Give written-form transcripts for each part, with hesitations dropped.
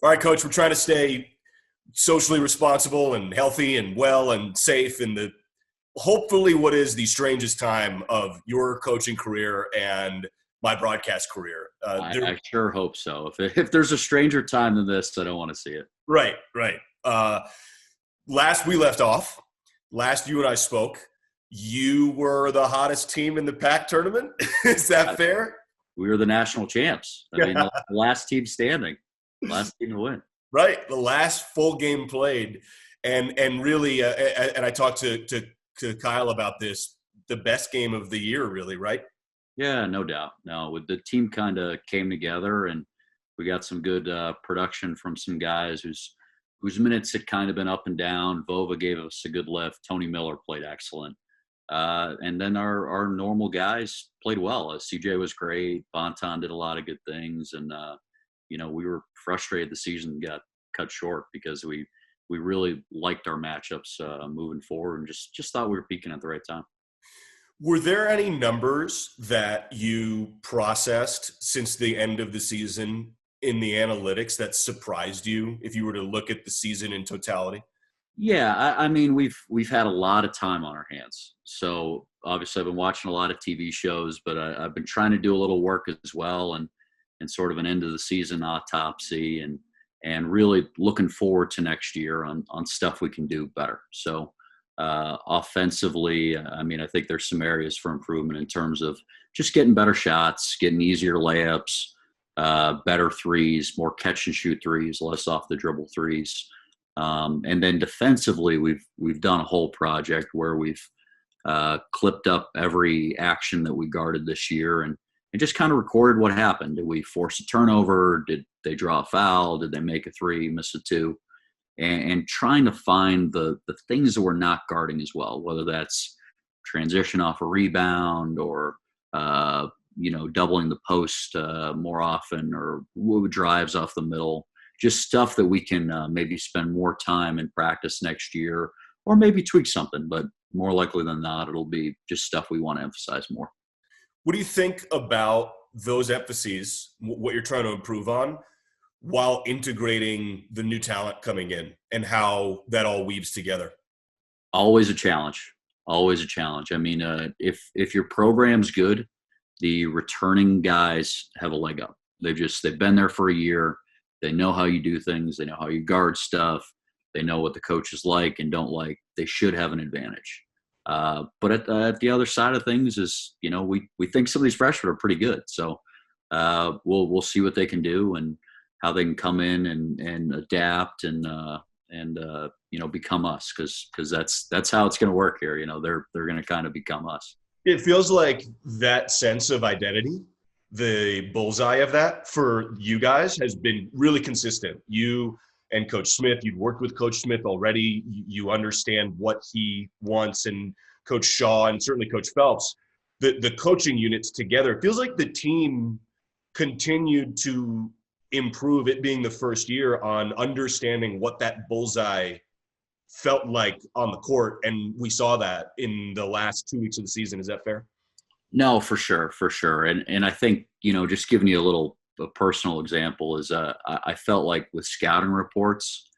All right, Coach, we're trying to stay socially responsible and healthy and well and safe in the hopefully what is the strangest time of your coaching career and my broadcast career. I sure hope so. If there's a stranger time than this, I don't want to see it. Right. Last we left off, last you and I spoke, you were the hottest team in the PAC tournament. Is that fair? We were the national champs. I mean, the last team standing, last team to win. Right. The last full game played. And really, and I talked to Kyle about this, the best game of the year, really, right? Yeah, no doubt. No, the team kind of came together, and we got some good production from some guys whose minutes had kind of been up and down. Vova gave us a good lift. Tony Miller played excellent. And then our normal guys played well. CJ was great. Bonton did a lot of good things. And, we were frustrated the season got cut short because we really liked our matchups moving forward and just thought we were peaking at the right time. Were there any numbers that you processed since the end of the season in the analytics that surprised you if you were to look at the season in totality? Yeah, I mean, we've had a lot of time on our hands. So obviously I've been watching a lot of TV shows, but I've been trying to do a little work as well and sort of an end of the season autopsy and really looking forward to next year on stuff we can do better. So offensively, I mean, I think there's some areas for improvement in terms of just getting better shots, getting easier layups, better threes, more catch and shoot threes, less off the dribble threes. And then defensively, we've done a whole project where we've clipped up every action that we guarded this year and just kind of recorded what happened. Did we force a turnover? Did they draw a foul? Did they make a three, miss a two? And trying to find the things that we're not guarding as well, whether that's transition off a rebound or, doubling the post more often or drives off the middle. Just stuff that we can maybe spend more time in practice next year or maybe tweak something, but more likely than not, it'll be just stuff we want to emphasize more. What do you think about those emphases, what you're trying to improve on, while integrating the new talent coming in and how that all weaves together? Always a challenge. Always a challenge. I mean, if your program's good, the returning guys have a leg up. They've been there for a year. They know how you do things. They know how you guard stuff. They know what the coaches like and don't like. They should have an advantage. But at the other side of things is, we think some of these freshmen are pretty good. So we'll see what they can do and how they can come in and adapt and become us because that's how it's going to work here. They're going to kind of become us. It feels like that sense of identity, the bullseye of that for you guys has been really consistent. You and Coach Smith, you've worked with Coach Smith already. You understand what he wants, and Coach Shaw and certainly Coach Phelps, the coaching units together. It feels like the team continued to improve, it being the first year, on understanding what that bullseye felt like on the court. And we saw that in the last 2 weeks of the season. Is that fair? No, for sure. And I think, just giving you a personal example is I felt like with scouting reports,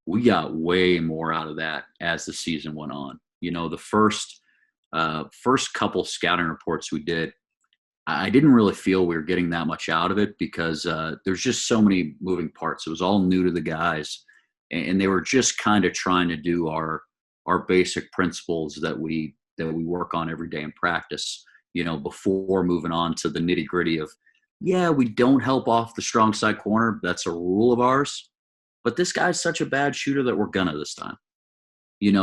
we got way more out of that as the season went on. The first couple scouting reports we did, I didn't really feel we were getting that much out of it because there's just so many moving parts. It was all new to the guys, and they were just kind of trying to do our basic principles that we work on every day in practice, before moving on to the nitty gritty of, we don't help off the strong side corner. That's a rule of ours. But this guy's such a bad shooter that we're gonna this time.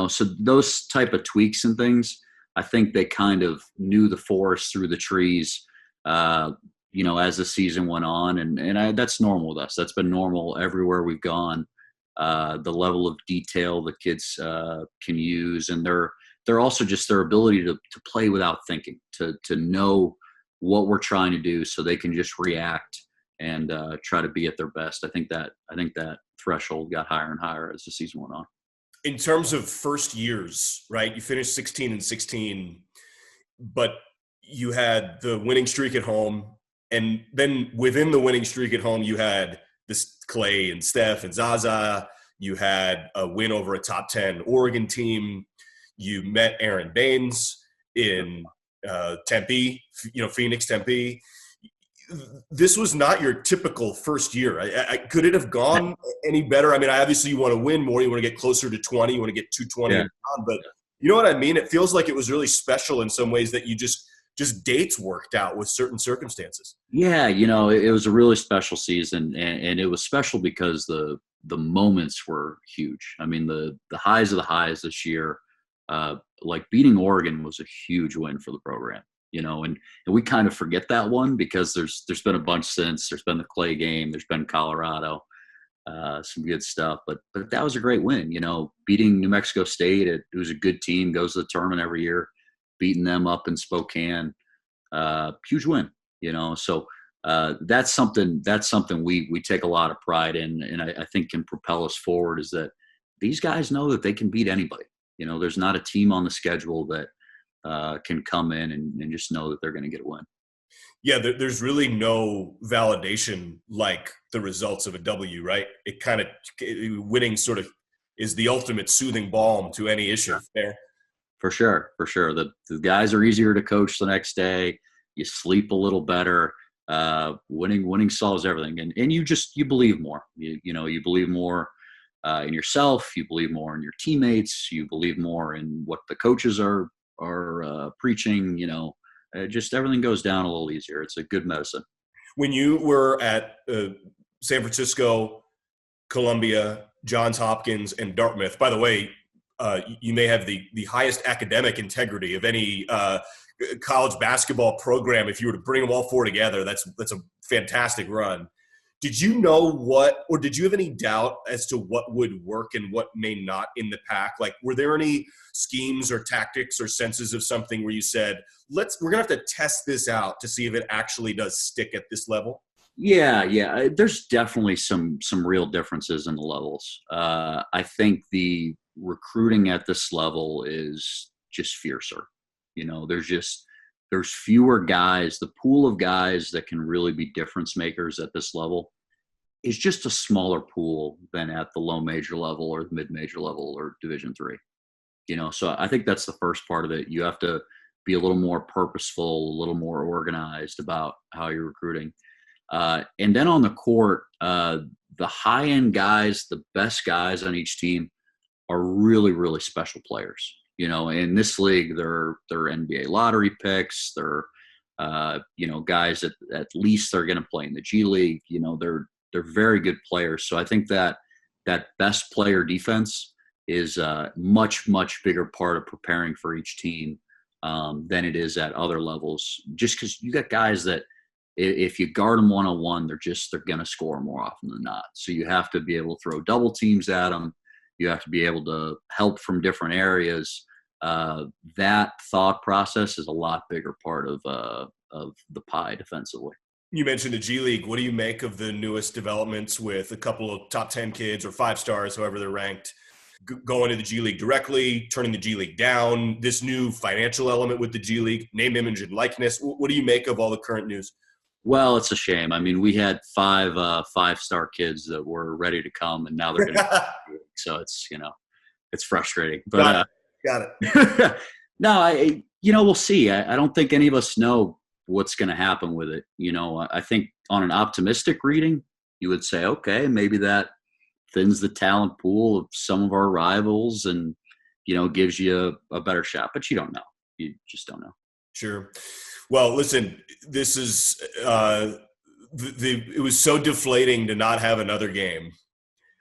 So those type of tweaks and things, I think they kind of knew the forest through the trees, as the season went on. And that's normal with us. That's been normal everywhere we've gone. The level of detail the kids can use, and they're also just their ability to play without thinking, to know what we're trying to do so they can just react and try to be at their best. I think that threshold got higher and higher as the season went on. In terms of first years, right? You finished 16-16, but you had the winning streak at home. And then within the winning streak at home, you had this Clay and Steph and Zaza. You had a win over a top 10 Oregon team. You met Aaron Baines in Tempe, Phoenix, Tempe. This was not your typical first year. Could it have gone any better? I mean, obviously you want to win more. You want to get closer to 20. You want to get 220 and beyond. But you know what I mean? It feels like it was really special in some ways that you just dates worked out with certain circumstances. Yeah, it was a really special season, and it was special because the moments were huge. I mean, the highs of the highs this year, like beating Oregon was a huge win for the program. And we kind of forget that one because there's been a bunch since. There's been the Clay game. There's been Colorado, some good stuff. But that was a great win. Beating New Mexico State. It was a good team. Goes to the tournament every year. Beating them up in Spokane, huge win. So that's something we take a lot of pride in, and I think can propel us forward. Is that these guys know that they can beat anybody. There's not a team on the schedule that can come in and just know that they're going to get a win. Yeah, there's really no validation like the results of a W, right? It kind of winning sort of is the ultimate soothing balm to any issue. There, for sure. The guys are easier to coach the next day. You sleep a little better. Winning solves everything, and you believe more. You believe more in yourself. You believe more in your teammates. You believe more in what the coaches are preaching. Just everything goes down a little easier. It's a good medicine. When you were at San Francisco, Columbia, Johns Hopkins, and Dartmouth, by the way, you may have the highest academic integrity of any college basketball program. If you were to bring them all four together, that's a fantastic run. Did you know or did you have any doubt as to what would work and what may not in the pack? Like, were there any schemes or tactics or senses of something where you said, we're going to have to test this out to see if it actually does stick at this level? Yeah. There's definitely some real differences in the levels. I think the recruiting at this level is just fiercer. There's fewer guys. The pool of guys that can really be difference makers at this level is just a smaller pool than at the low major level or the mid major level or Division III. So I think that's the first part of it. You have to be a little more purposeful, a little more organized about how you're recruiting. And then on the court, the high end guys, the best guys on each team are really, really special players. In this league, they're NBA lottery picks. They're, guys that at least they're going to play in the G League. They're very good players. So I think that best player defense is a much, much bigger part of preparing for each team than it is at other levels. Just because you got guys that if you guard them one-on-one, they're going to score more often than not. So you have to be able to throw double teams at them. You have to be able to help from different areas. That thought process is a lot bigger part of the pie defensively. You mentioned the G League. What do you make of the newest developments with a couple of top 10 kids or 5 stars, however they're ranked, going to the G League directly, turning the G League down, this new financial element with the G League, name, image, and likeness? What do you make of all the current news? Well, it's a shame. I mean, we had 5 5-star kids that were ready to come, and now they're going to – so it's, it's frustrating. But Got it. No, we'll see. I don't think any of us know what's going to happen with it. I think on an optimistic reading, you would say, okay, maybe that thins the talent pool of some of our rivals and, gives you a better shot. But you don't know. You just don't know. Sure. Well, listen, this is it was so deflating to not have another game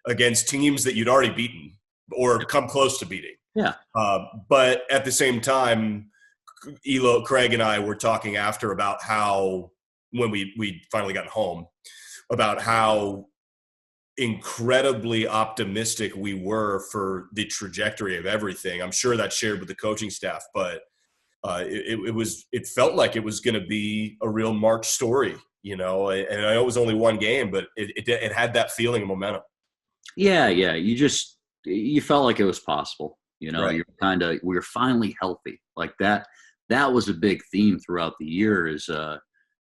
against teams that you'd already beaten or come close to beating. Yeah. But at the same time, Craig and I were talking after about how, when we finally got home, about how incredibly optimistic we were for the trajectory of everything. I'm sure that's shared with the coaching staff, but it felt like it was going to be a real March story, and I know it was only one game, but it had that feeling of momentum. Yeah. You felt like it was possible. Right. We were finally healthy. Like that was a big theme throughout the year is,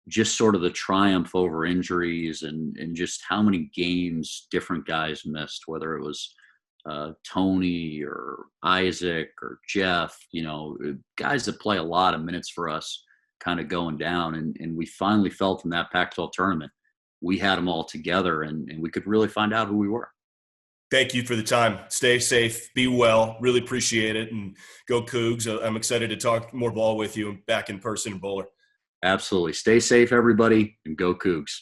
just sort of the triumph over injuries and just how many games different guys missed, whether it was Tony or Isaac or Jeff, guys that play a lot of minutes for us kind of going down. And we finally felt in that Pac-12 tournament, we had them all together and we could really find out who we were. Thank you for the time. Stay safe. Be well. Really appreciate it. And go Cougs. I'm excited to talk more ball with you back in person in Bowler. Absolutely. Stay safe, everybody, and go Cougs.